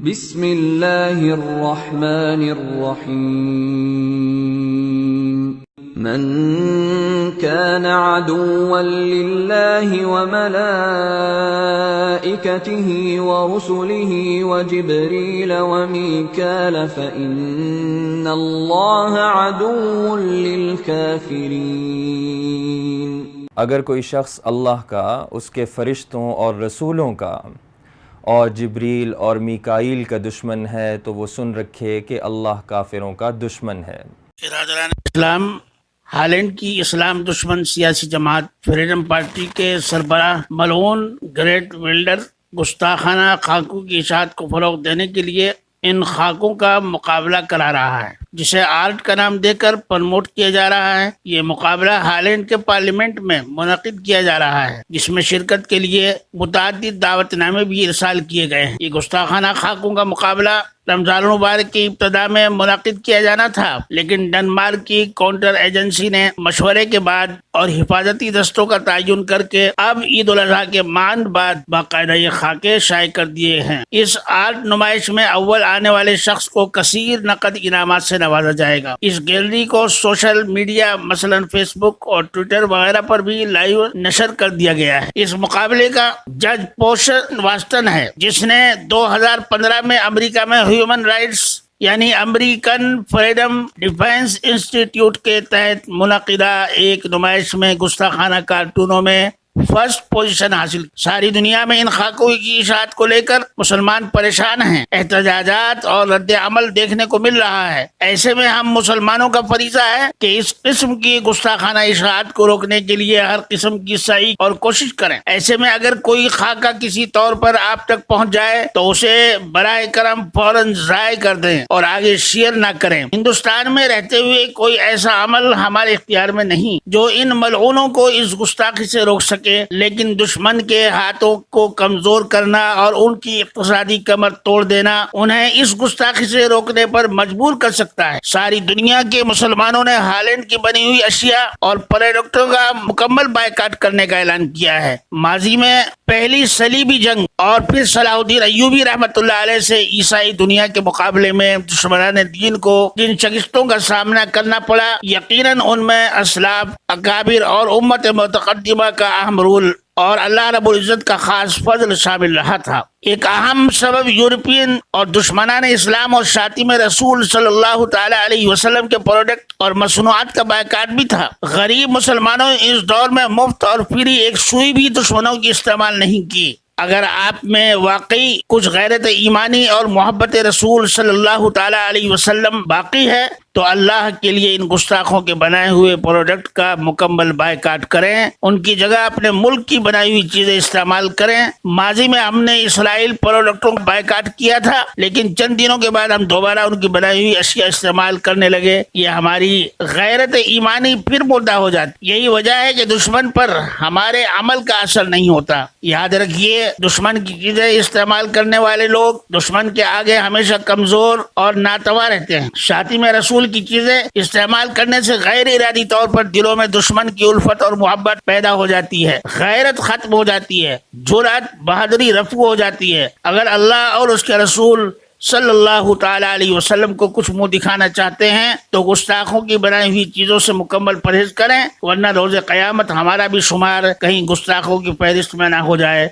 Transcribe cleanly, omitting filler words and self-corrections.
بسم اللہ الرحمن الرحیم من كان عدوا لله وملائكته ورسله وجبريل وميكال فإن الله عدو للكافرين۔ اگر کوئی شخص اللہ کا، اس کے فرشتوں اور رسولوں کا اور جبریل اور میکائیل کا دشمن ہے تو وہ سن رکھے کہ اللہ کافروں کا دشمن ہے۔ ارادران اسلام ہالینڈ کی اسلام دشمن سیاسی جماعت فریڈم پارٹی کے سربراہ ملعون گریٹ ولڈر گستاخانہ خاکوں کی اشاعت کو فروغ دینے کے لیے ان خاکوں کا مقابلہ کرا رہا ہے، جسے آرٹ کا نام دے کر پروموٹ کیا جا رہا ہے۔ یہ مقابلہ ہالینڈ کے پارلیمنٹ میں منعقد کیا جا رہا ہے، جس میں شرکت کے لیے متعدد دعوت نامے بھی ارسال کیے گئے ہیں۔ یہ گستاخانہ خاکوں کا مقابلہ رمضان المبارک کی ابتدا میں منعقد کیا جانا تھا، لیکن ڈنمارک کی کاؤنٹر ایجنسی نے مشورے کے بعد اور حفاظتی دستوں کا تعین کر کے اب عید الاضحیٰ کے ماند بعد باقاعدہ یہ خاکے شائع کر دیے ہیں۔ اس آرٹ نمائش میں اول آنے والے شخص کو کثیر نقد انعامات سے نوازا جائے گا۔ اس گیلری کو سوشل میڈیا مثلا فیس بک اور ٹویٹر وغیرہ پر بھی لائیو نشر کر دیا گیا ہے۔ اس مقابلے کا جج پورشن واسٹن ہے، جس نے 2015 میں امریکہ میں ہیومن رائٹس یعنی امریکن فریڈم ڈیفینس انسٹیٹیوٹ کے تحت منعقدہ ایک نمائش میں گستاخانہ کارٹونوں میں فرسٹ پوزیشن حاصل۔ ساری دنیا میں ان خاکوں کی اشاعت کو لے کر مسلمان پریشان ہیں، احتجاجات اور رد عمل دیکھنے کو مل رہا ہے۔ ایسے میں ہم مسلمانوں کا فریضہ ہے کہ اس قسم کی گستاخانہ اشاعت کو روکنے کے لیے ہر قسم کی سعی اور کوشش کریں۔ ایسے میں اگر کوئی خاکہ کسی طور پر آپ تک پہنچ جائے تو اسے براہ کرم فوراً ضائع کر دیں اور آگے شیئر نہ کریں۔ ہندوستان میں رہتے ہوئے کوئی ایسا عمل ہمارے اختیار میں نہیں جو ان ملعونوں کو اس گستاخی سے روک سکے، لیکن دشمن کے ہاتھوں کو کمزور کرنا اور ان کی اقتصادی کمر توڑ دینا انہیں اس گستاخی سے روکنے پر مجبور کر سکتا ہے۔ ساری دنیا کے مسلمانوں نے ہالینڈ کی بنی ہوئی اشیاء اور پروڈکٹوں کا مکمل بائیکاٹ کرنے کا اعلان کیا ہے۔ ماضی میں پہلی صلیبی جنگ اور پھر صلاح الدین ایوبی رحمۃ اللہ علیہ سے عیسائی دنیا کے مقابلے میں دشمنان دین کو جن شکستوں کا سامنا کرنا پڑا، یقیناً ان میں اسلاف، اکابر اور امت متقدمہ کا اہم رول اور اللہ رب العزت کا خاص فضل شامل رہا تھا۔ ایک اہم سبب یورپین اور دشمنان اسلام اور شاتم رسول صلی اللہ تعالی علیہ وسلم کے پروڈکٹ اور مصنوعات کا بائیکاٹ بھی تھا۔ غریب مسلمانوں نے اس دور میں مفت اور فری ایک سوئی بھی دشمنوں کی استعمال نہیں کی۔ اگر آپ میں واقعی کچھ غیرت ایمانی اور محبت رسول صلی اللہ تعالی علیہ وسلم باقی ہے تو اللہ کے لیے ان گستاخوں کے بنائے ہوئے پروڈکٹ کا مکمل بائیکاٹ کریں، ان کی جگہ اپنے ملک کی بنائی ہوئی چیزیں استعمال کریں۔ ماضی میں ہم نے اسرائیل پروڈکٹوں کا بائیکاٹ کیا تھا، لیکن چند دنوں کے بعد ہم دوبارہ ان کی بنائی ہوئی اشیاء استعمال کرنے لگے۔ یہ ہماری غیرت ایمانی پھر مردہ ہو جاتی۔ یہی وجہ ہے کہ دشمن پر ہمارے عمل کا اثر نہیں ہوتا۔ یاد رکھیے، دشمن کی چیزیں استعمال کرنے والے لوگ دشمن کے آگے ہمیشہ کمزور اور ناتواں رہتے ہیں۔ شاتم رسول کی چیزیں استعمال کرنے سے غیر ارادی طور پر دلوں میں دشمن کی الفت اور محبت پیدا ہو جاتی ہے، غیرت ختم ہو جاتی ہے، جرأت بہادری رفع ہو جاتی ہے۔ اگر اللہ اور اس کے رسول صلی اللہ تعالی علیہ وسلم کو کچھ منہ دکھانا چاہتے ہیں تو گستاخوں کی بنائی ہوئی چیزوں سے مکمل پرہیز کریں، ورنہ روز قیامت ہمارا بھی شمار کہیں گستاخوں کی فہرست میں نہ ہو جائے۔